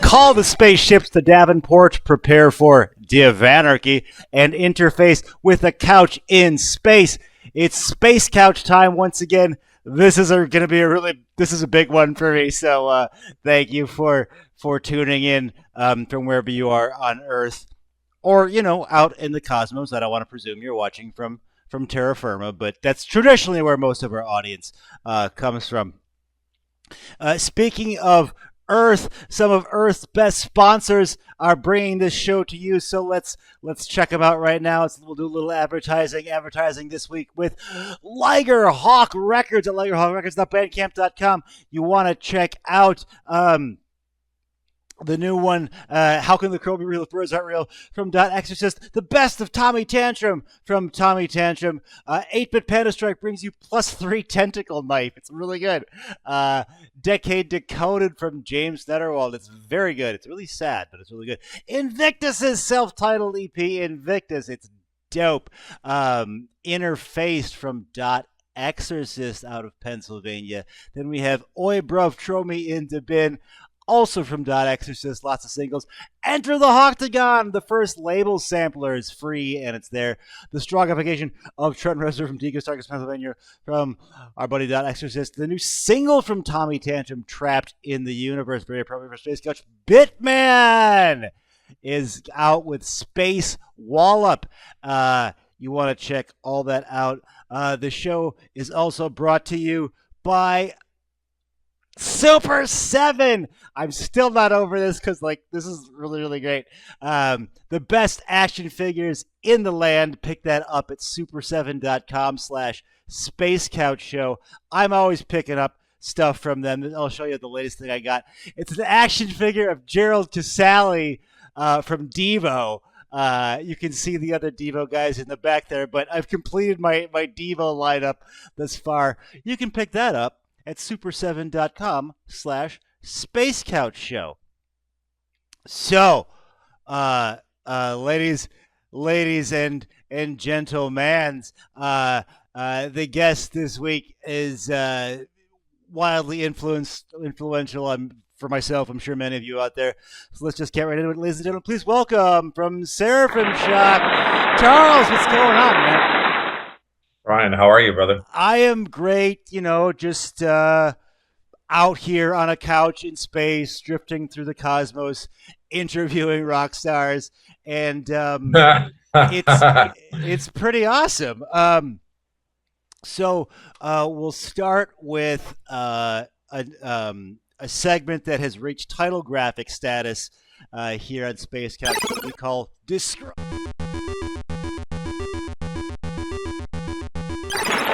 Call the spaceships to Davenport, prepare for Divanarchy, and interface with a couch in space. It's Space Couch time once again. This is a big one for me. So thank you for tuning in from wherever you are on Earth, or out in the cosmos. I don't want to presume you're watching from terra firma, but that's traditionally where most of our audience comes from. Speaking of Earth, some of Earth's best sponsors are bringing this show to you, so let's check them out right now. We'll do a little advertising this week with Liger Hawk Records at ligerhawkrecords.bandcamp.com. You want to check out the new one, How Can the Crow Be Real If Birds Aren't Real, from Dot Exorcist. The best of Tommy Tantrum from Tommy Tantrum. 8-Bit Panda Strike brings you +3 Tentacle Knife. It's really good. Decade Decoded from James Netherwald. It's very good. It's really sad, but it's really good. Invictus's self-titled EP, Invictus. It's dope. Interfaced from Dot Exorcist out of Pennsylvania. Then we have Oi Bruv Throw Me in the Bin, also from Dot Exorcist, lots of singles. Enter the Octagon, the first label sampler is free, and it's there. The Strongification of Trent Reznor from Deco Starkest, Pennsylvania, from our buddy Dot Exorcist. The new single from Tommy Tantrum, Trapped in the Universe, very appropriate for Space Couch. Bitman is out with Space Wallop. You want to check all that out. The show is also brought to you by Super 7. I'm still not over this because this is really, really great. The best action figures in the land. Pick that up at super7.com/spacecouchshow. I'm always picking up stuff from them. I'll show you the latest thing I got. It's an action figure of Gerald Casale from Devo. You can see the other Devo guys in the back there, but I've completed my Devo lineup thus far. You can pick that up at super7.com/spacecouchshow. So, ladies and gentlemen, the guest this week is wildly influential. For myself, I'm sure many of you out there. So let's just get right into it, ladies and gentlemen. Please welcome from Seraphim Shock, Charles. What's going on, man? Ryan, how are you, brother? I am great, just out here on a couch in space, drifting through the cosmos, interviewing rock stars, and it's pretty awesome. So we'll start with a segment that has reached title graphic status here on Space Couch, that we call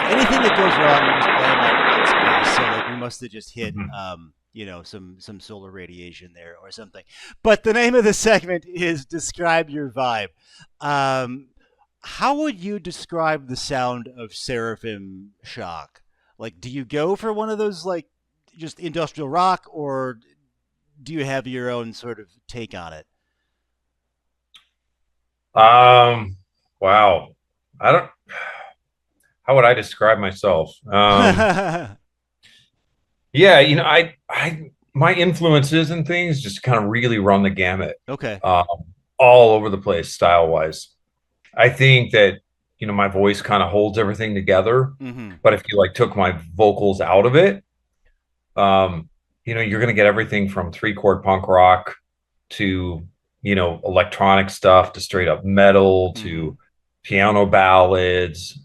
anything that goes wrong, we just blame on space. So we must have just hit, some solar radiation there or something. But the name of the segment is Describe Your Vibe. How would you describe the sound of Seraphim Shock? Do you go for one of those, just industrial rock, or do you have your own sort of take on it? Wow. How would I describe myself? Yeah, my influences and things just kind of really run the gamut. Okay. All over the place, style-wise. I think that, my voice kind of holds everything together. Mm-hmm. But if you took my vocals out of it, you're going to get everything from 3-chord punk rock to, electronic stuff, to straight up metal, to piano ballads.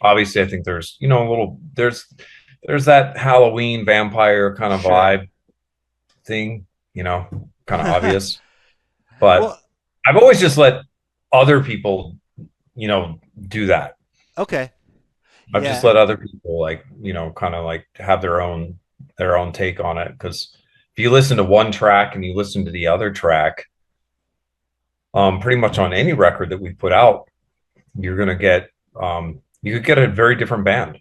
Obviously, I think there's, there's that Halloween vampire kind of vibe thing, kind of obvious. But I've always just let other people, do that. Okay. I've just let other people kind of have their own take on it. Because if you listen to one track and you listen to the other track, pretty much on any record that we put out, you're going to get, you could get a very different band.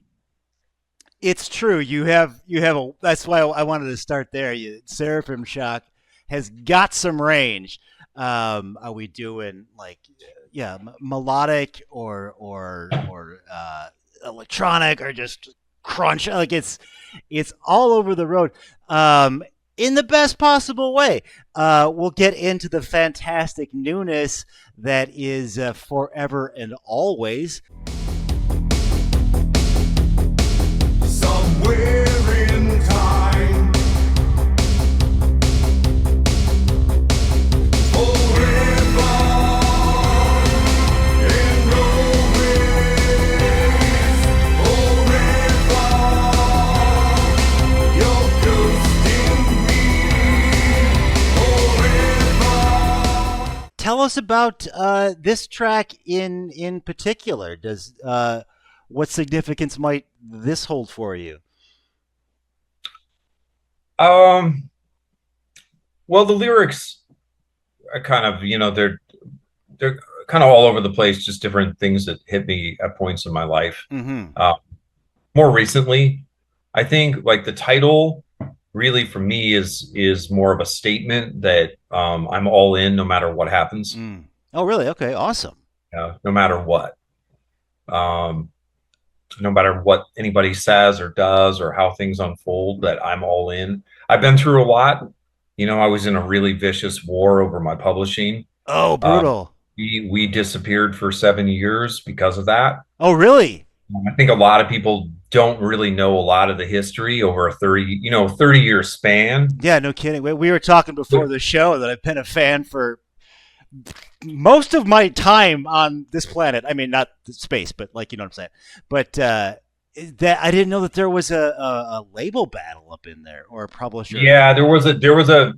It's true. That's why I wanted to start there. Seraphim Shock has got some range. Are we doing melodic or electronic, or just crunch? It's all over the road. in the best possible way. We'll get into the fantastic newness that is forever and always. Somewhere in time, forever, in no ways, forever, your ghost in me, forever. Tell us about this track in particular. Does what significance might this hold for you? Well, the lyrics are kind of, they're kind of all over the place, just different things that hit me at points in my life. Mm-hmm. More recently, I think like the title really for me is more of a statement that I'm all in no matter what happens, Mm. Oh, really? Okay, awesome. no matter what. No matter what anybody says or does or how things unfold, that I'm all in. I've been through a lot. I was in a really vicious war over my publishing. Oh, Um, brutal. we disappeared for 7 years because of that. Oh, really? I think a lot of people don't really know a lot of the history over a 30-year span. Yeah, no kidding. We were talking before the show that I've been a fan for most of my time on this planet. I mean, not space, but like, you know what I'm saying. But that I didn't know that there was a label battle up in there or a publisher. Yeah, there was a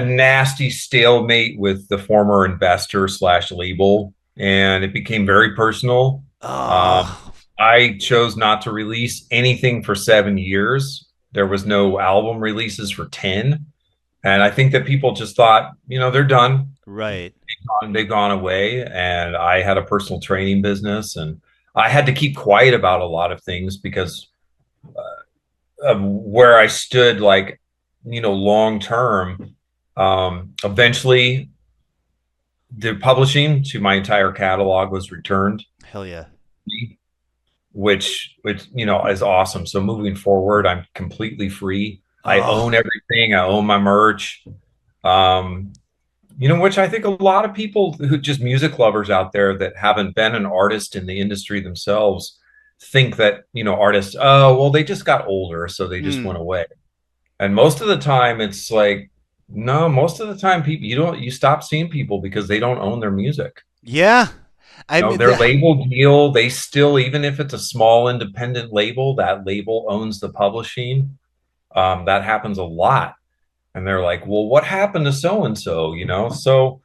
nasty stalemate with the former investor slash label, and it became very personal. Um, Oh, I chose not to release anything for 7 years. There was no album releases for 10. And I think that people just thought, they're done. right. They've gone away. And I had a personal training business, and I had to keep quiet about a lot of things because of where I stood, like, long term. Eventually, the publishing to my entire catalog was returned, Hell yeah. which is awesome. So moving forward, I'm completely free. I Oh, own everything. I own my merch. Um, which I think a lot of people who just music lovers out there that haven't been an artist in the industry themselves think that, artists, oh, well, they just got older, so they just mm. went away. And most of the time it's like, no, most of the time people you stop seeing people because they don't own their music. Yeah. I mean, Their label deal, they still, even if it's a small independent label, that label owns the publishing. That happens a lot. And they're like, well, what happened to so and so? So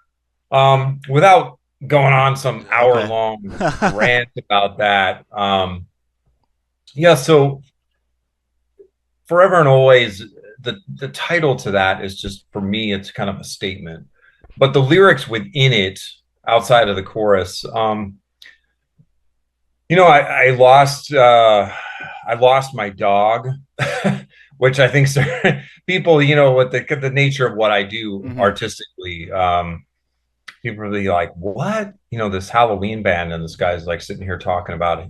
without going on some hour okay. long rant about that, yeah. So forever and always, the title to that is just, for me, it's kind of a statement. But the lyrics within it, outside of the chorus, I lost my dog, which I think people, with the nature of what I do Hmm. artistically, people are really like, what? This Halloween band, and this guy's like sitting here talking about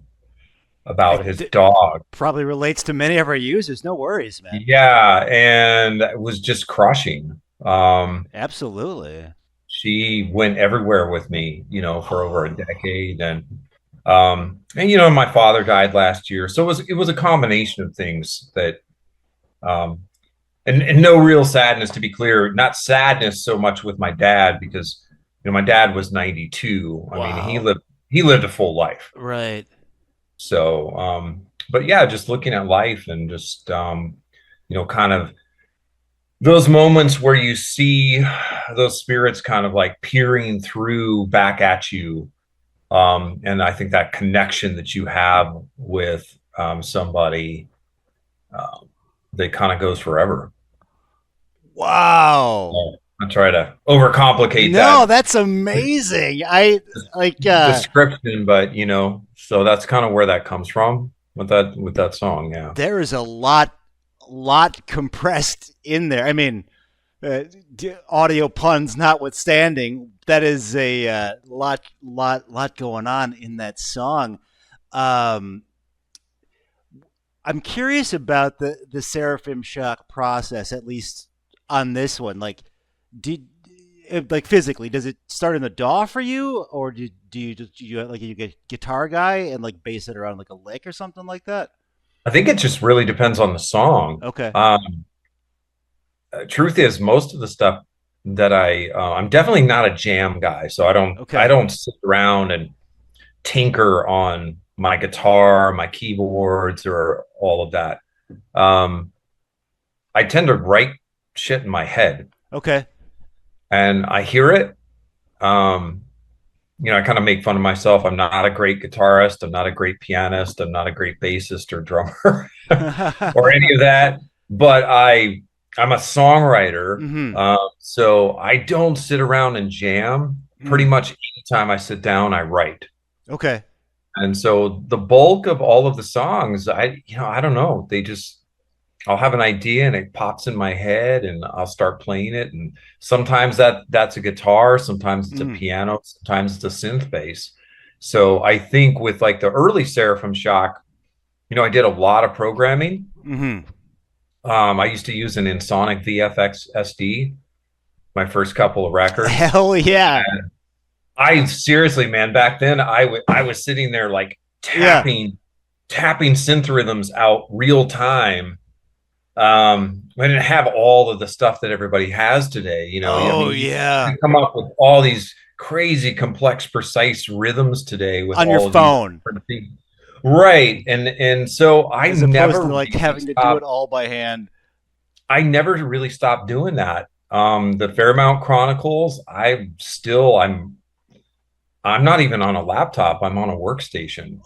his It dog. probably relates to many of our users. No worries, man. Yeah, and it was just crushing. Absolutely. She went everywhere with me, for over a Oh, decade, and my father died last year, so it was a combination of things that, um, and no real sadness, to be clear, not sadness so much with my dad, because my dad was 92. I mean, he wow. lived a full life. Right. So, but yeah, just looking at life and just, kind of those moments where you see those spirits kind of like peering through back at you. And I think that connection that you have with somebody, um, that kind of goes forever. Wow. So I try to overcomplicate No, that that's amazing. I like description, but so that's kind of where that comes from with that song. Yeah. there is a lot compressed in there. I mean, audio puns notwithstanding, that is a lot going on in that song. Um, I'm curious about the Seraphim Shock process, at least on this one? Like, did like physically, does it start in the DAW for you, or do you just you like you get guitar guy and like base it around like a lick or something like that? I think it just really depends on the song. Okay. Truth is, most of the stuff that I'm definitely not a jam guy, so I Okay. don't sit around and tinker on my guitar, my keyboards, or all of that. Um, I tend to write shit in my head, Okay. and I hear it. Um, I kind of make fun of myself. I'm not a great guitarist. I'm not a great pianist. I'm not a great bassist or drummer or any of that. But I'm a songwriter. Hmm. So I don't sit around and jam. Pretty Mm. much anytime I sit down, I write. Okay. And so the bulk of all of the songs, I don't know. I'll have an idea and it pops in my head and I'll start playing it. And sometimes that's a guitar, sometimes it's a Mm. piano, sometimes it's a synth bass. So I think with like the early Seraphim Shock, I did a lot of programming. Hmm. I used to use an Insonic VFX SD, my first couple of records. Hell yeah. I seriously, man, back then I was sitting there like Yeah. tapping synth rhythms out real time. I didn't have all of the stuff that everybody has today. I Oh mean, yeah. you come up with all these crazy, complex, precise rhythms today with On your all of these phone, different things. Right. And so as opposed to like having to do it all by hand. I never really stopped doing that. The Fairmount Chronicles, I'm not even on a laptop. I'm on a workstation.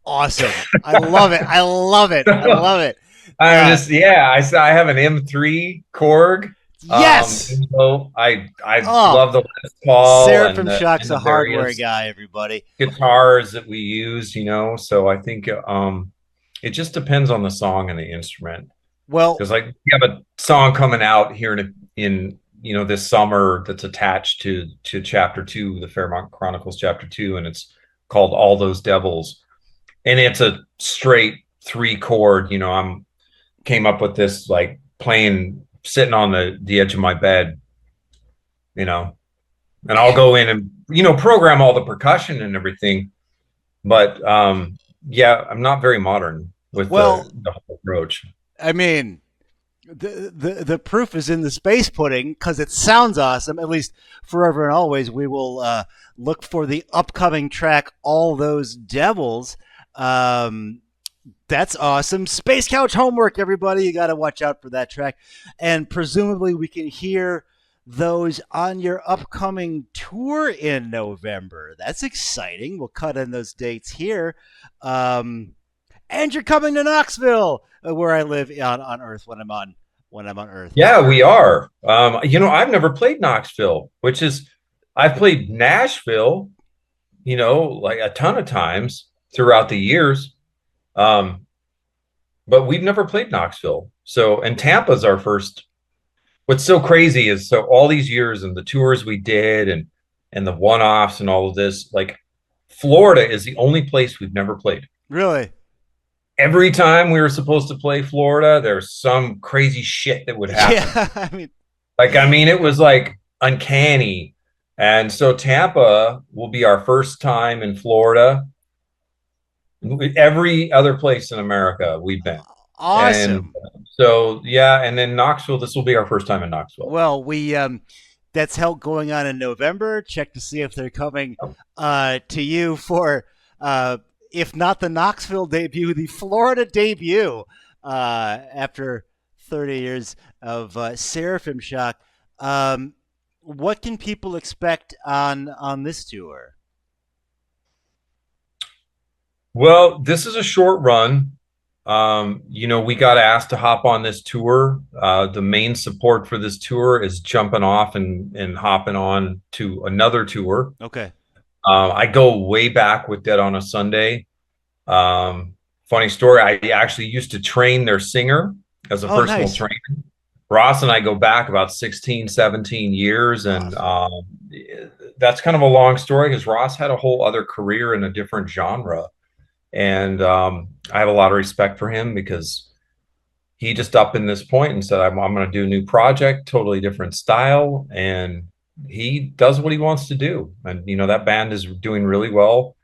Awesome. I love it. I love it. I love it. I'm just, yeah, I have an M3 Korg. Yes. So I Oh, love the Les Paul Seraphim and Shock's the a hardware various guy, everybody. guitars that we use, so I think it just depends on the song and the instrument. Well, Because like we have a song coming out here in this summer that's attached to chapter 2, the Fairmont Chronicles chapter 2, and it's called All Those Devils. And it's a straight 3 chord, I'm came up with this like playing sitting on the edge of my bed, and I'll go in and program all the percussion and everything. But yeah, I'm not very modern with well, the whole approach. I mean, the proof is in the space pudding because it sounds awesome. At least forever and always, we will look for the upcoming track, All Those Devils. That's awesome. Space Couch homework, everybody. You got to watch out for that track. And presumably, we can hear those on your upcoming tour in November. That's exciting. We'll cut in those dates here. And you're coming to Knoxville, where I live on Earth when I'm on Earth. Yeah, we are. I've never played Knoxville, I've played Nashville, like a ton of times throughout the years. But we've never played Knoxville. So, and Tampa's our first. What's so crazy is so all these years and the tours we did and the one-offs and all of this, like Florida is the only place we've never played. Really? Every time we were supposed to play Florida, there's some crazy shit that would happen. Yeah. It was like uncanny. And so Tampa will be our first time in Florida. Every other place in America we've been. Awesome. And so, yeah. And then Knoxville, this will be our first time in Knoxville. Well, we that's held going on in November. Check to see if they're coming to you for if not the Knoxville debut, the Florida debut after 30 years of Seraphim Shock. What can people expect on this tour? Well, this is a short run. We got asked to hop on this tour. The main support for this tour is jumping off and hopping on to another tour. Okay. I go way back with Dead on a Sunday. Funny story, I actually used to train their singer as a personal nice. trainer. Ross and I go back about 16, 17 years. And that's kind of a long story because Ross had a whole other career in a different genre. And I have a lot of respect for him because he just up in this point and said, I'm going to do a new project, totally different style. And he does what he wants to do. And, that band is doing really well.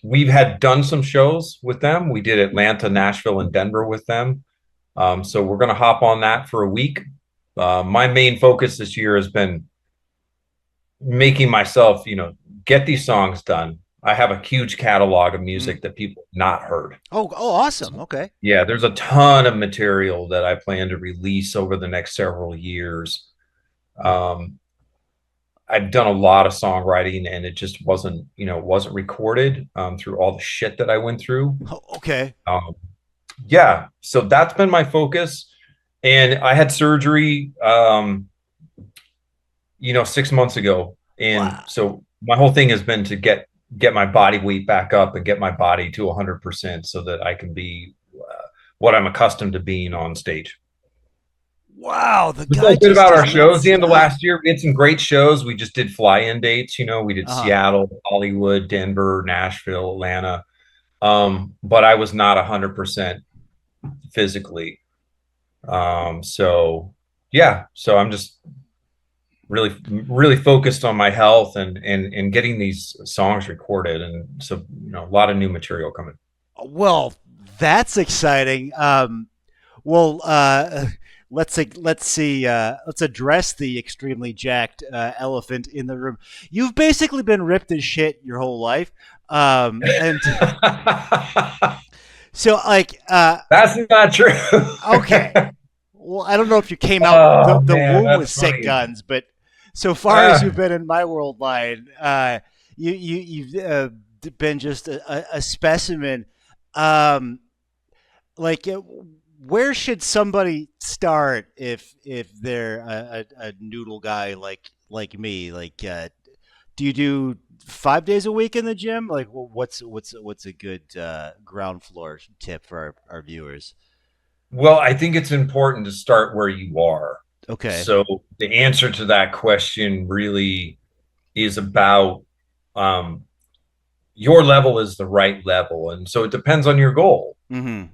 We've had done some shows with them. We did Atlanta, Nashville, and Denver with them. So we're going to hop on that for a week. My main focus this year has been making myself, get these songs done. I have a huge catalog of music that people have not heard. Oh, awesome. Okay. Yeah, there's a ton of material that I plan to release over the next several years. I've done a lot of songwriting, and it just wasn't recorded through all the shit that I went through. Okay. Yeah, so that's been my focus. And I had surgery, 6 months ago. And so my whole thing has been to get my body weight back up and get my body to 100% so that I can be what I'm accustomed to being on stage. Wow, the We guy felt good just about our did shows. The end of stuff. last year, we had some great shows. We just did fly-in dates. We did Uh-huh. Seattle, Hollywood, Denver, Nashville, Atlanta. But I was not 100% physically. So I'm just really, really focused on my health and getting these songs recorded. And so, a lot of new material coming. Well, that's exciting. Let's see. Let's address the extremely jacked elephant in the room. You've basically been ripped as shit your whole life, and so That's not true. okay. Well, I don't know if you came out the man, womb that's with sick funny. guns, but so far as you've been in my world line, you've been just a specimen. Where should somebody start if they're a noodle guy like me? Do you do 5 days a week in the gym? What's a good ground floor tip for our viewers? Well, I think it's important to start where you are. Okay. So the answer to that question really is about your level is the right level. And so it depends on your goal. Mm-hmm.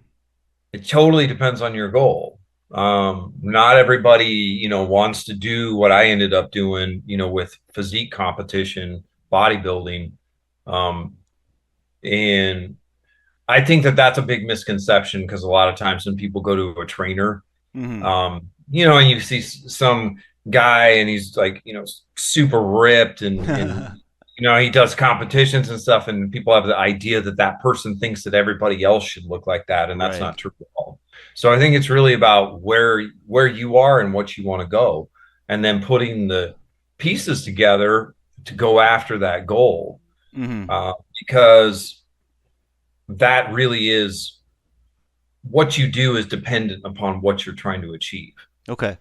It totally depends on your goal. Not everybody, wants to do what I ended up doing, with physique competition, bodybuilding. And I think that that's a big misconception because a lot of times when people go to a trainer, Mm-hmm. And you see some guy and he's like, super ripped and he does competitions and stuff, and people have the idea that that person thinks that everybody else should look like that, and that's Right. not true at all. So I think it's really about where you are and what you want to go, and then putting the pieces together to go after that goal, Mm-hmm. because that really is what you do is dependent upon what you're trying to achieve. Okay.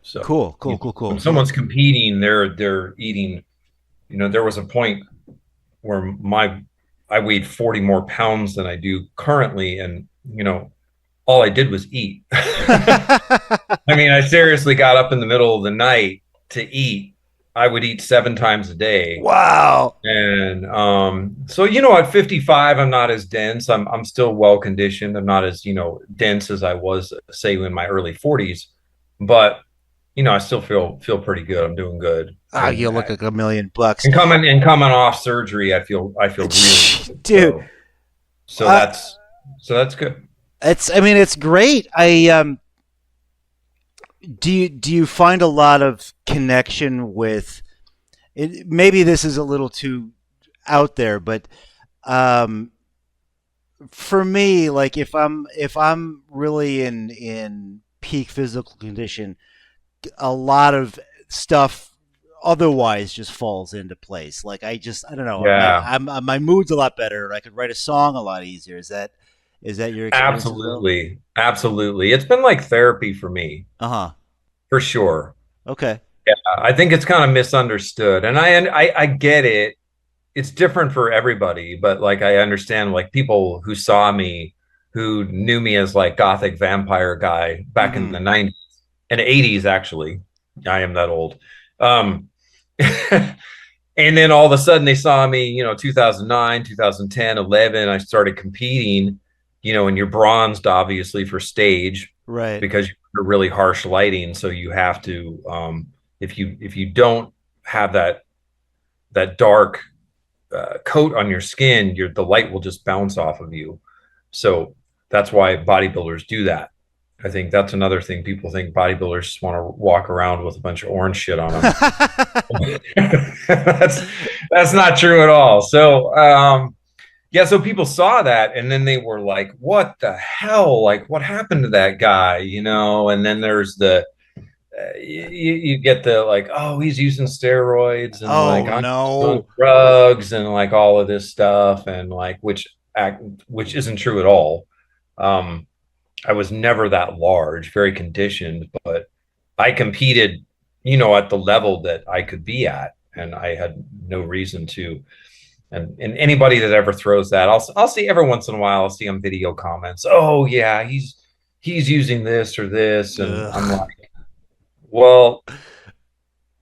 So Cool. when someone's competing, they're eating. There was a point where I weighed 40 more pounds than I do currently, and all I did was eat. I mean, I seriously got up in the middle of the night to eat. I would eat 7 times a day. Wow. And so at 55, I'm not as dense. I'm still well conditioned. I'm not as dense as I was, say, in my early 40s, but I still feel pretty good. I'm doing good. You look like $1 million. And coming off surgery, I feel really good. Dude. So that's good. It's great. Do you find a lot of connection with it? Maybe this is a little too out there, but for me, like if I'm really in peak physical condition, a lot of stuff otherwise just falls into place. Like I don't know. Yeah. My mood's a lot better. I could write a song a lot easier. Is that your experience? Absolutely. It's been like therapy for me, Uh-huh. for sure. Okay. Yeah, I think it's kind of misunderstood, and I get it. It's different for everybody, but like I understand, like people who saw me, who knew me as like gothic vampire guy back in the 90s and 80s, actually. I am that old. And then all of a sudden they saw me, 2009, 2010, 11, I started competing, and you're bronzed obviously for stage Right. because you're really harsh lighting. So you have to, if you don't have that dark coat on your skin, the light will just bounce off of you. So that's why bodybuilders do that. I think that's another thing. People think bodybuilders just want to walk around with a bunch of orange shit on them. that's not true at all. So yeah, so people saw that and then they were like, what the hell? Like, what happened to that guy? And then there's you get the like, oh, he's using steroids and like Oh I'm on no. drugs and like all of this stuff and like which isn't true at all. I was never that large, very conditioned, but I competed, at the level that I could be at, and I had no reason to. And anybody that ever throws that, I'll see every once in a while. I'll see on video comments. Oh yeah, he's using this or this, and Ugh. I'm like, well,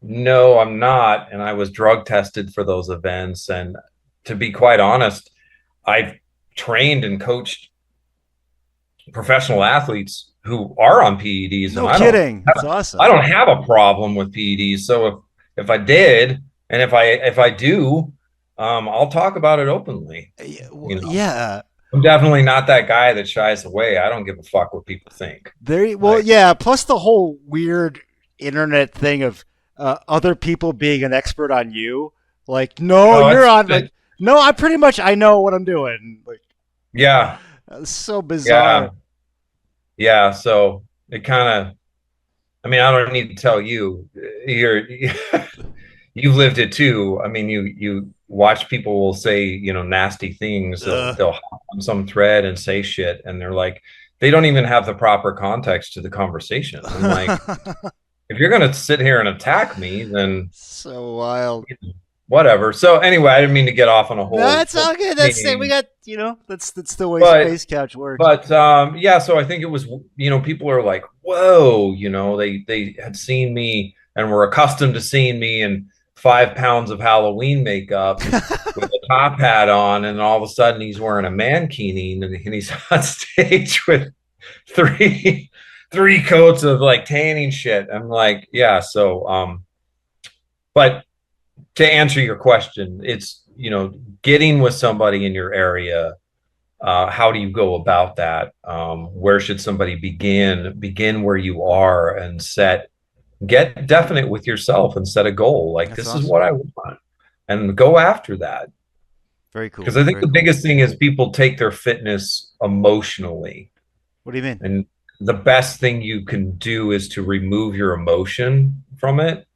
no, I'm not. And I was drug tested for those events. And to be quite honest, I've trained and coached professional athletes who are on PEDs, No and kidding. That's awesome. I don't have a problem with PEDs. So if I did, and if I do, I'll talk about it openly. Yeah. I'm definitely not that guy that shies away. I don't give a fuck what people think. Like, Yeah. Plus the whole weird internet thing of other people being an expert on you. Like, no, no, you're on. Like, no, I know what I'm doing. Like, yeah, it's so bizarre. yeah. So it kind of. I mean, I don't need to tell you. You've lived it too. I mean, you watch people will say, nasty things. They'll hop on some thread and say shit, and they're like, they don't even have the proper context to the conversation. I'm like, if you're gonna sit here and attack me, then So wild. whatever. So anyway, I didn't mean to get off on a whole. No, that's all good. That's it. We got that's the way Space Couch works. But yeah, so I think it was people are like, whoa, they had seen me and were accustomed to seeing me in 5 pounds of Halloween makeup with a top hat on, and all of a sudden he's wearing a mankini and he's on stage with three coats of like tanning shit. I'm like, yeah, so but to answer your question, it's getting with somebody in your area. How do you go about that? Where should somebody begin where you are and get definite with yourself and set a goal. Like, That's this awesome. is what I want, and go after that. Very cool. Because I think Very the cool. biggest thing is people take their fitness emotionally. What do you mean? And the best thing you can do is to remove your emotion from it.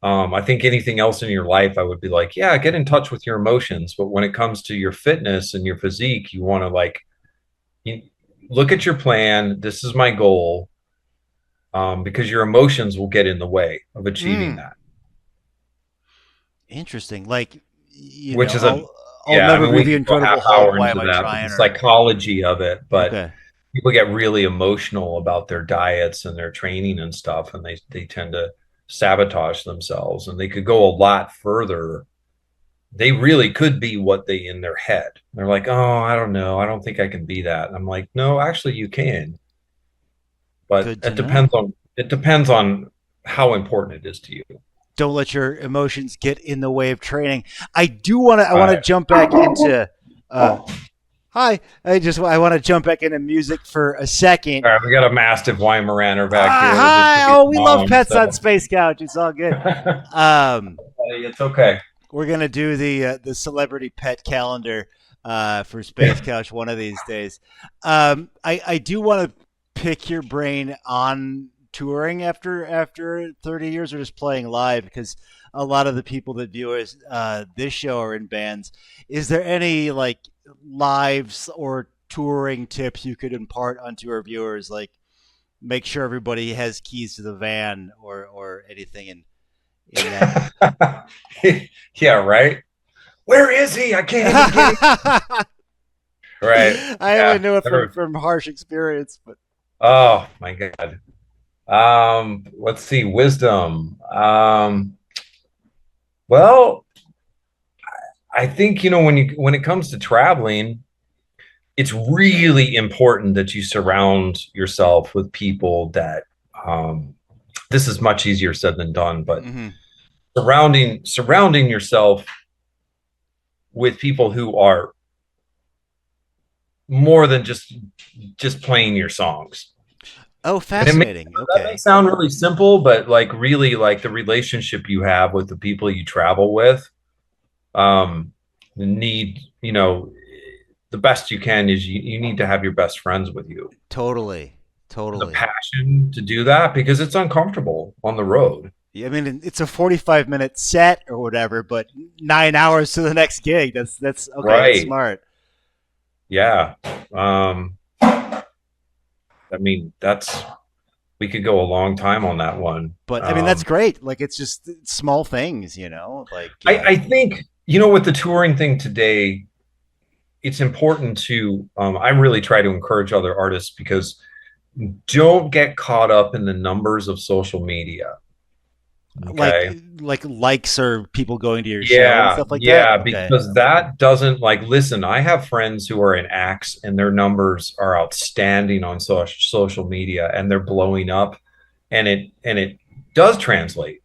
I think anything else in your life, I would be like, yeah, get in touch with your emotions. But when it comes to your fitness and your physique, you want to look at your plan. This is my goal. Because your emotions will get in the way of achieving that. Interesting. Like, Which is I'll never be the Incredible Hulk. Why am I trying? The psychology of it, but Okay. people get really emotional about their diets and their training and stuff, and they tend to sabotage themselves, and they could go a lot further. They really could be what they in their head. They're like, oh, I don't know, I don't think I can be that. And I'm like, no, actually, you can. But it depends on how important it is to you. Don't let your emotions get in the way of training. I want to jump back into hi. I want to jump back into music for a second. All right, we got a mastiff Weimaraner back here. Hi. Oh, we love pets on Space Couch. It's all good. It's okay. We're gonna do the celebrity pet calendar for Space Couch one of these days. I do want to pick your brain on touring after 30 years or just playing live, because a lot of the people that view us this show are in bands. Is there any like lives or touring tips you could impart onto our viewers, like make sure everybody has keys to the van or anything in that? Yeah, right. Where is he? I can't even get him. Right. I only knew it from harsh experience, but oh my God. Let's see. Wisdom. Well, I think when it comes to traveling, it's really important that you surround yourself with people that, this is much easier said than done, but Mm-hmm. surrounding yourself with people who are more than just playing your songs. Oh, And fascinating. that may Okay. sound really simple, but like really like the relationship you have with the people you travel with, um, need, the best you can is you need to have your best friends with you. Totally. The Totally. passion to do that because it's uncomfortable on the road. Yeah, I mean, it's a 45-minute set or whatever, but 9 hours to the next gig. That's okay. That's Right. smart. Yeah. I mean, we could go a long time on that one. But I mean, that's great. Like, it's just small things, like, I think, with the touring thing today, it's important to, I really try to encourage other artists because don't get caught up in the numbers of social media. like, Okay. likes or people going to your show and Yeah, stuff like that. yeah, Okay. because that doesn't like listen, I have friends who are in acts and their numbers are outstanding on social media and they're blowing up and it does translate.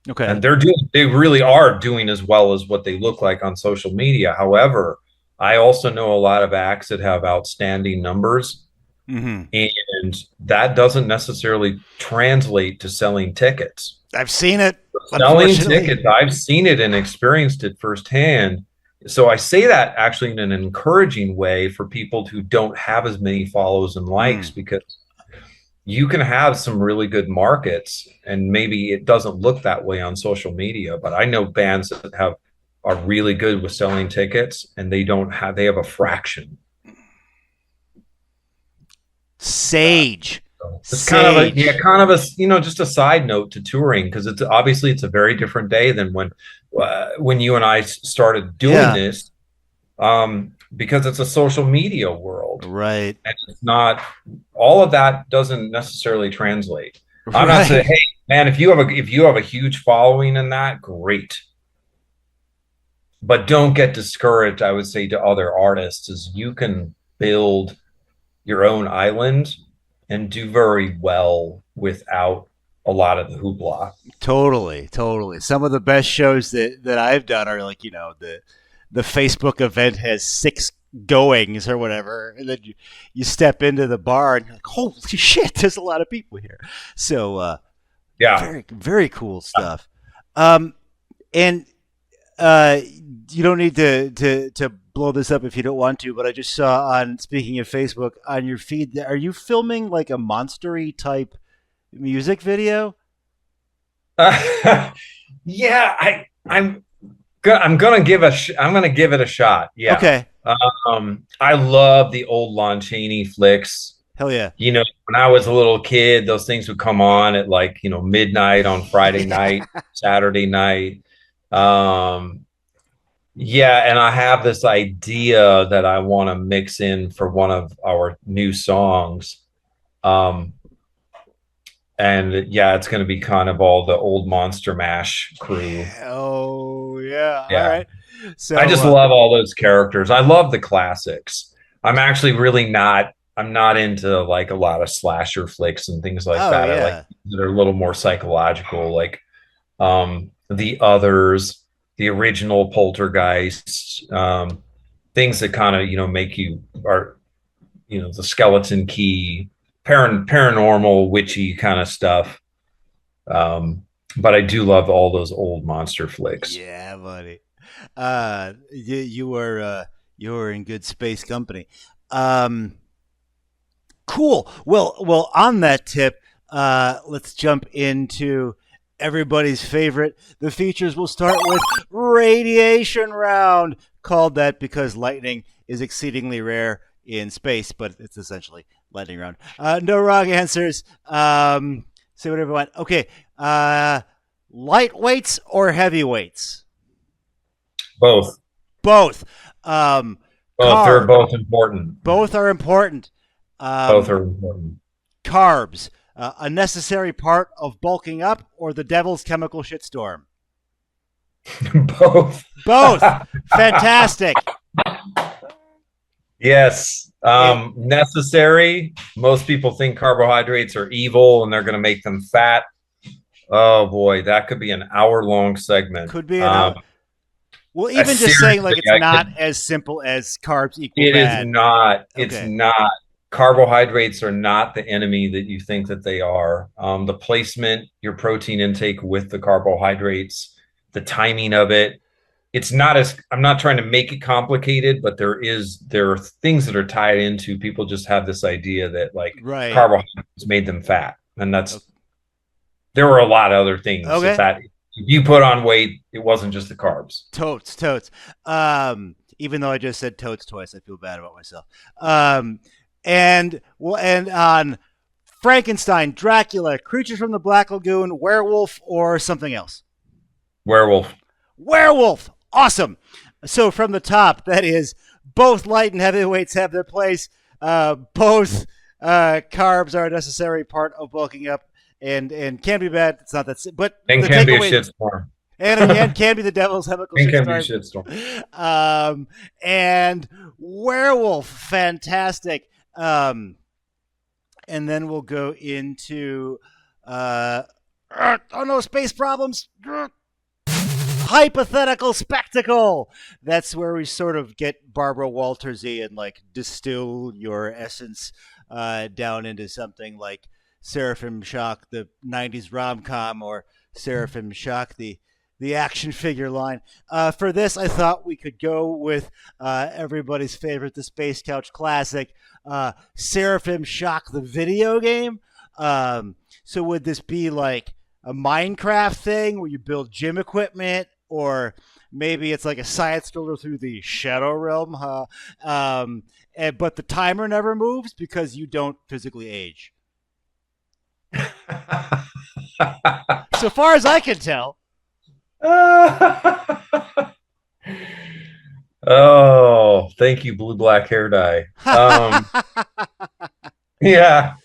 Okay. And they really are doing as well as what they look like on social media. However, I also know a lot of acts that have outstanding numbers Mm-hmm. and that doesn't necessarily translate to selling tickets. I've seen it. Selling Unfortunately. tickets, I've seen it and experienced it firsthand. So I say that actually in an encouraging way for people who don't have as many follows and likes Mm. because you can have some really good markets and maybe it doesn't look that way on social media, but I know bands that are really good with selling tickets and they have a fraction. Sage. It's kind of Sage. just a side note to touring because it's a very different day than when you and I started doing Yeah. this, because it's a social media world Right. and it's not all of that doesn't necessarily translate. I'm not saying, hey man, if you have a huge following in that, great, but don't get discouraged. I would say to other artists is you can build your own island and do very well without a lot of the hoopla. Totally, totally. Some of the best shows that I've done are like, the Facebook event has 6 goings or whatever, and then you step into the bar and you're like, holy shit, there's a lot of people here. So Yeah. very, very cool stuff. And you don't need to blow this up if you don't want to, but I just saw speaking of Facebook, on your feed, are you filming like a monstery type music video? Yeah, I'm gonna give it a shot. Yeah. Okay. I love the old Lon Chaney flicks. Hell yeah. When I was a little kid, those things would come on at like, midnight on Friday night, Saturday night. Yeah, and I have this idea that I want to mix in for one of our new songs. And yeah, it's going to be kind of all the old Monster Mash crew. Oh yeah. Yeah. All right. So I just love all those characters. I love the classics. I'm actually I'm not into like a lot of slasher flicks and things like that. yeah. I like that are a little more psychological, like The Others, the original Poltergeists, things that kind of, make you the Skeleton Key, paranormal, witchy kind of stuff. But I do love all those old monster flicks. Yeah, buddy. You were in good space company. Cool. Well, on that tip, let's jump into everybody's favorite. The features will start with Radiation Round, called that because lightning is exceedingly rare in space, but it's essentially lightning round. No wrong answers. Say whatever you want. Okay. Lightweights or heavyweights? Both. Both. Both. They're both important. Both are important. Both are important. Carbs, a necessary part of bulking up, or the devil's chemical shitstorm? Both. Both. Fantastic. Yes. Necessary. Most people think carbohydrates are evil and they're going to make them fat. Oh boy, that could be an hour-long segment. Could be an hour. Well, even just saying like Seriously, it's not as simple as carbs equal it is bad. not. It's Okay. not. Carbohydrates are not the enemy that you think that they are. The placement, your protein intake with the carbohydrates, the timing of it. It's not as, I'm not trying to make it complicated, but there are things that are tied into, people just have this idea that like Right. carbohydrates made them fat. And Okay. there were a lot of other things. Okay. If you put on weight, it wasn't just the carbs. Totes. Even though I just said totes twice, I feel bad about myself. And we'll end on Frankenstein, Dracula, Creatures from the Black Lagoon, Werewolf, or something else. Werewolf. Werewolf. Awesome. So from the top, that is both light and heavy weights have their place. Both carbs are a necessary part of bulking up and can be bad. It's not that, but and can be a shitstorm. And can be the devil's chemical and can be a shitstorm. And werewolf, fantastic. And then we'll go into oh no, space problems. Hypothetical spectacle. That's where we sort of get Barbara Waltersy and like distill your essence down into something like Seraphim Shock, the 90s rom-com, or Seraphim Shock, the action figure line. For this, I thought we could go with everybody's favorite, the Space Couch classic, Seraphim Shock, the video game. So would this be like a Minecraft thing where you build gym equipment, or maybe it's like a side scroller through the Shadow Realm, but the timer never moves because you don't physically age? So far as I can tell. Oh, thank you, blue black hair dye. Yeah.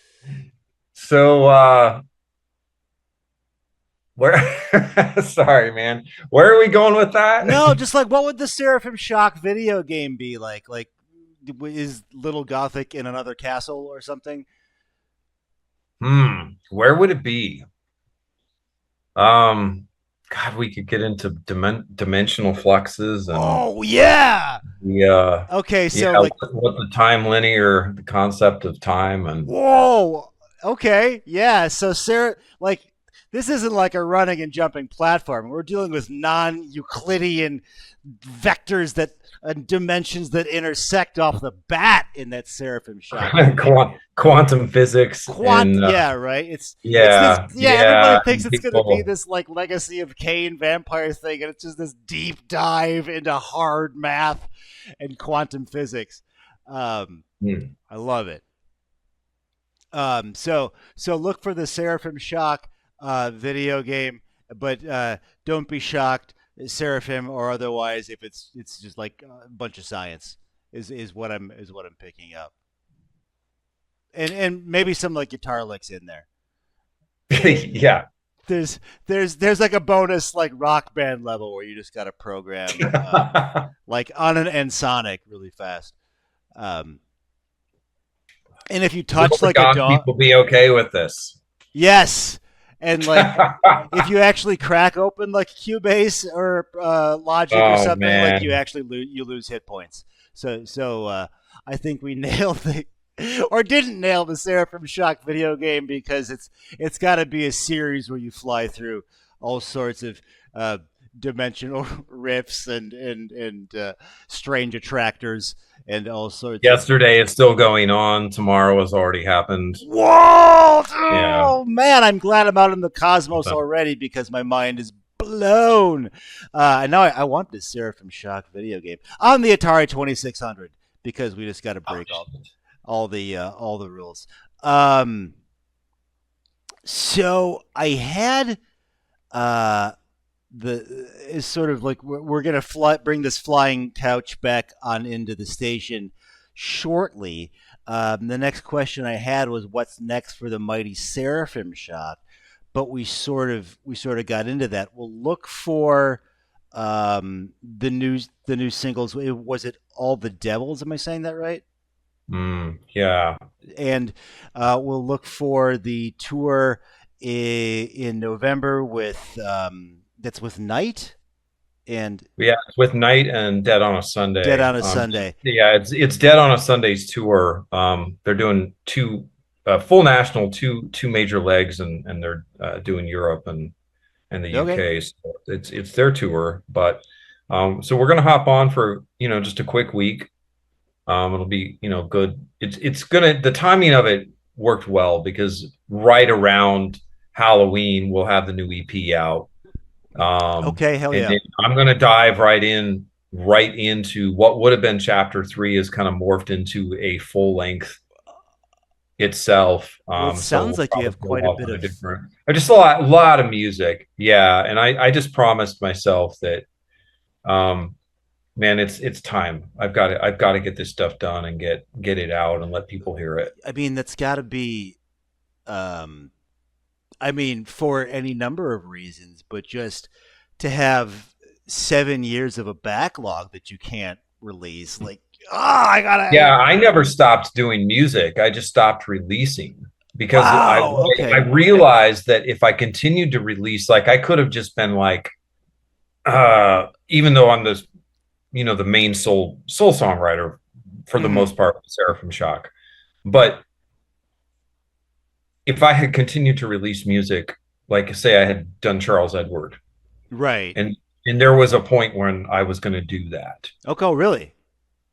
So where sorry, man. Where are we going with that? No, just like, what would the Seraphim Shock video game be like? Like, is Little Gothic in another castle or something? Where would it be? God, we could get into dimensional fluxes and oh yeah. Okay, so yeah, like what the time linear, the concept of time, and whoa. Okay, yeah. So like this isn't like a running and jumping platform. We're dealing with non-Euclidean vectors that dimensions that intersect off the bat in that Seraphim Shock. quantum physics. Yeah, right. Everybody thinks it's going to be this like Legacy of Kain vampire thing, and it's just this deep dive into hard math and quantum physics. I love it. So look for the Seraphim Shock video game, but don't be shocked, Seraphim or otherwise, if it's just like a bunch of science is what I'm picking up, and maybe some like guitar licks in there. Yeah, there's like a bonus like rock band level where you just got to program like on an Ensoniq really fast. And if you touch like a dog, people be okay with this. Yes. And like, if you actually crack open like Cubase or Logic or something, man, like you actually lose hit points. So I think we nailed or didn't nail the Seraphim Shock video game, because it's got to be a series where you fly through all sorts of dimensional rifts and strange attractors and all sorts. Yesterday is still going on. Tomorrow has already happened. Whoa! Oh man, I'm glad I'm out in the cosmos already, because my mind is blown. And now I want this Seraphim Shock video game on the Atari 2600, because we just got to break all the rules. So I had is sort of like we're gonna bring this flying couch back on into the station shortly. The next question I had was, what's next for the mighty Seraphim Shock? But we sort of got into that. We'll look for the new singles. Was it All the Devils? Am I saying that right? Yeah. And we'll look for the tour in November with that's with Night and Yeah, it's with Night and Dead on a Dead Sunday. on a Sunday. Yeah, it's Dead on a Sunday's tour. They're doing two full national, two major legs, and they're doing Europe and the Okay. UK. So it's their tour, but so we're gonna hop on for just a quick week. It'll be good. It's gonna the timing of it worked well because right around Halloween we'll have the new EP out. Okay, hell And yeah. then I'm going to dive right into what would have been chapter 3 is kind of morphed into a full length itself. Well, it So sounds we'll like you probably have go quite a off bit on a of. different, just a lot of music. Yeah. And I just promised myself that, man, it's time. I've got to get this stuff done and get it out and let people hear it. I mean, that's got to be. Um, I mean, for any number of reasons, but just to have 7 years of a backlog that you can't release, like, I gotta. Yeah, I never stopped doing music. I just stopped releasing because I Wow. I Okay. realized that if I continued to release, like I could have just been like, even though I'm the main soul songwriter for the Mhm. most part, Seraphim Shock, but if I had continued to release music, like say I had done Charles Edward, Right. and there was a point when I was going to do that. Okay. Oh, really?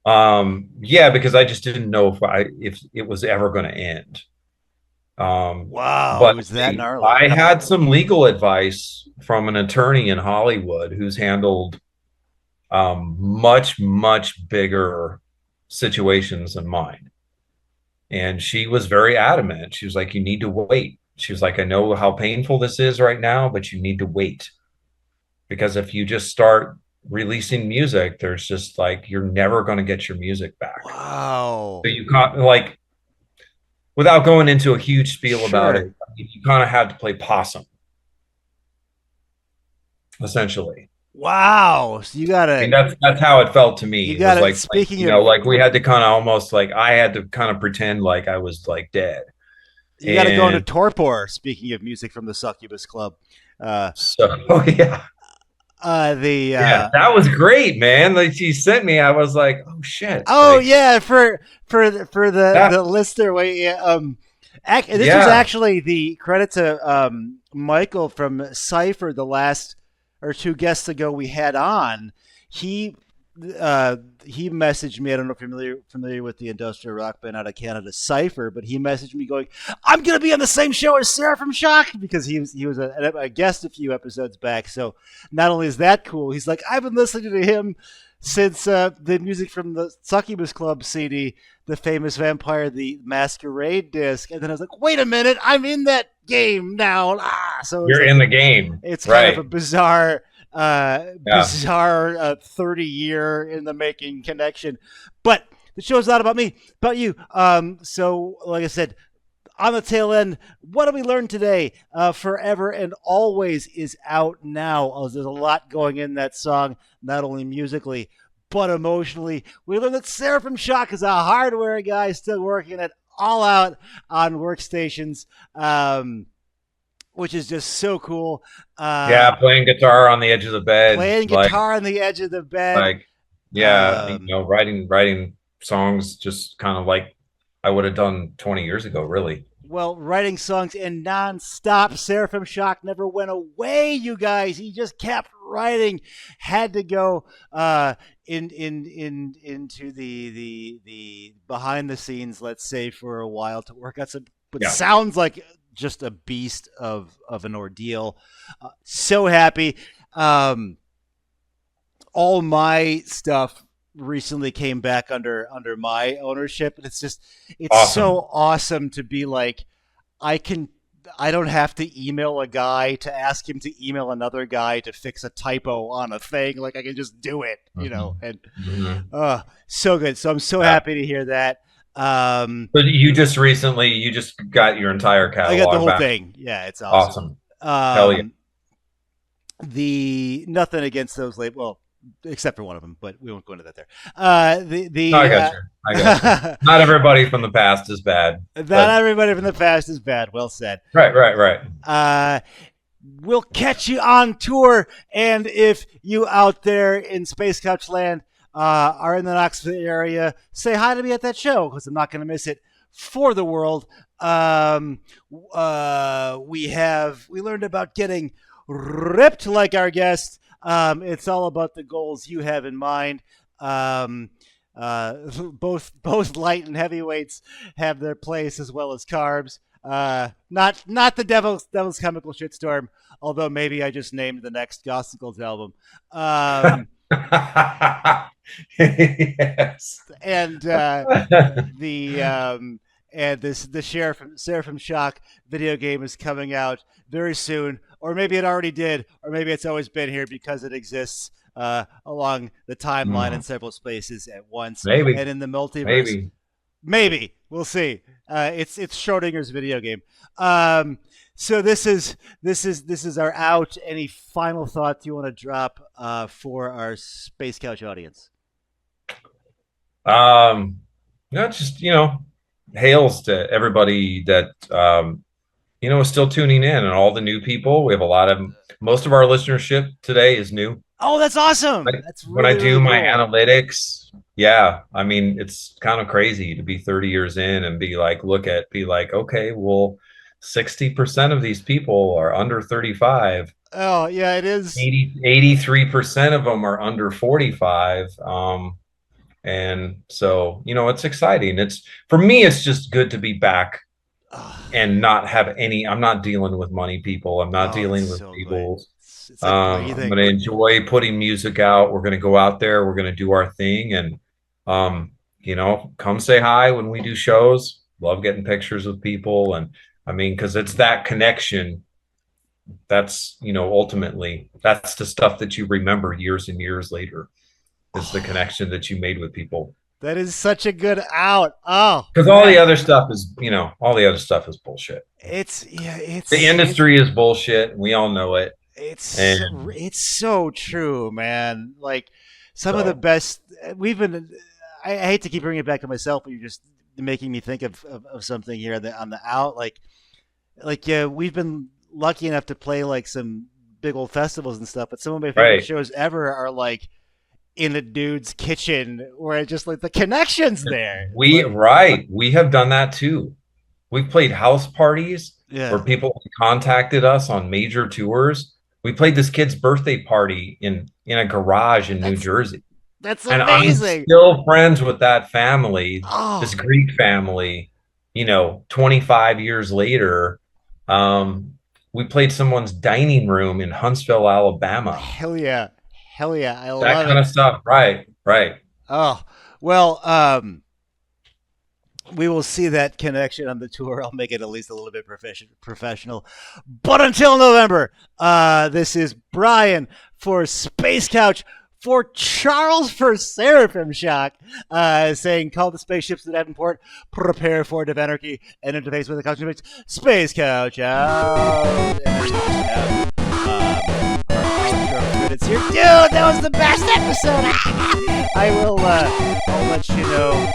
Yeah, because I just didn't know if it was ever going to end. Wow. It But was that gnarly. I had some legal advice from an attorney in Hollywood who's handled much, much bigger situations than mine. And she was very adamant. She was like, you need to wait. She was like, I know how painful this is right now, but you need to wait. Because if you just start releasing music, there's just like, you're never going to get your music back. Wow. So you can't, like, without going into a huge spiel about Sure. it, you kind of had to play possum, essentially. Wow. So you I mean, gotta, that's how it felt to me. you It was gotta. like Speaking of, like we had to kind of almost like I had to kind of pretend like I was like dead. you gotta go into And torpor. Speaking of music from the Succubus Club, uh, so yeah. the Yeah, that was great, man. Like she sent me, I was like, oh shit. oh Like yeah, for that the listener. Wait, yeah, this was yeah. actually the credit to Michael from Cipher. The last or two guests ago we had on, he he messaged me. I don't know if you're familiar with the industrial rock band out of Canada, Cipher, but he messaged me going, "I'm going to be on the same show as Seraphim Shock," because he was a guest a few episodes back. So not only is that cool, he's like, "I've been listening to him since the music from the Succubus Club CD, the famous Vampire the Masquerade disc." And then I was like, "Wait a minute, I'm in that game now." So it was You're like in the game. it's kind of a Right. bizarre Yeah. 30-year in the making connection, but the show's not about me, about you. So like I said, on the tail end, what did we learn today? Forever and Always is out now. There's a lot going in that song, not only musically but emotionally. We learned that Seraphim Shock is a hardware guy still working it all out on workstations, which is just so cool. Yeah, playing guitar on the edge of the bed, Playing like guitar on the edge of the bed. like yeah, Um, writing songs just kind of like I would have done 20 years ago, really. well, writing songs in nonstop. Seraphim Shock never went away, you guys. He just kept writing. Had to go into the behind the scenes, let's say, for a while to work out some. But Yeah. sounds like just a beast of an ordeal. So happy. All my stuff recently came back under my ownership, and it's Awesome. so awesome to be like, I can I don't have to email a guy to ask him to email another guy to fix a typo on a thing. Like I can just do it, Mhm. and Mhm. so good. So I'm so Yeah. happy to hear that. But you just got your entire I got the catalog whole back. thing. Yeah, it's awesome. Awesome. Hell yeah. Um, nothing against those labels. Well, except for one of them, but we won't go into that there. No, I got you. I got you. Not everybody from the past is bad. Not everybody from the past is bad. Well said. Right. We'll catch you on tour, and if you out there in Space Couch Land are in the Knoxville area, say hi to me at that show because I'm not going to miss it for the world. We learned about getting ripped like our guest. It's all about the goals you have in mind. Both light and heavyweights have their place as well as carbs. Not the Devil's Chemical Shitstorm, although maybe I just named the next Gospels album. Yes. And the Seraphim Shock video game is coming out very soon, or maybe it already did, or maybe it's always been here because it exists along the timeline in several spaces at once. Maybe. And in the multiverse. Maybe. We'll see. It's Schrodinger's video game. So this is our out. Any final thoughts you want to drop for our Space Couch audience? Just hails to everybody that is still tuning in, and all the new people. We have most of our listenership today is new. Oh, that's awesome. That's really, when I do really my cool. analytics, yeah, I mean, it's kind of crazy to be 30 years in and be like, okay, well, 60% of these people are under 35. Oh, yeah, it is. 83% of them are under 45. And so, it's exciting. For me, it's just good to be back and not have I'm not dealing with money people. I'm not dealing with people. It's like I'm going to enjoy putting music out. We're going to go out there. We're going to do our thing. And, come say hi when we do shows. Love getting pictures with people. And I mean, because it's that connection. That's, ultimately, that's the stuff that you remember years and years later. Is the connection that you made with people. That is such a good out. Oh, because all the other stuff is, bullshit. It's the industry is bullshit. We all know it. It's so true, man. Like some of the best. I hate to keep bringing it back to myself, but you're just making me think of something here on the out. We've been lucky enough to play like some big old festivals and stuff, but some of my favorite shows ever are like in a dude's kitchen where it's just like the connection's there. We have done that too. We've played house parties where people contacted us on major tours. We played this kid's birthday party in a garage in New Jersey. That's amazing. And I'm still friends with that family, this Greek family, 25 years later. We played someone's dining room in Huntsville, Alabama. Hell yeah. I love that kind of stuff. Right. Oh, well, we will see that connection on the tour. I'll make it at least a little bit professional. But until November, this is Brian for Space Couch, for Charles for Seraphim Shock, saying, call the spaceships to Davenport, prepare for Divanarchy, and interface with the cosmic Space Couch out. It's here. Dude, that was the best episode. I'll let you know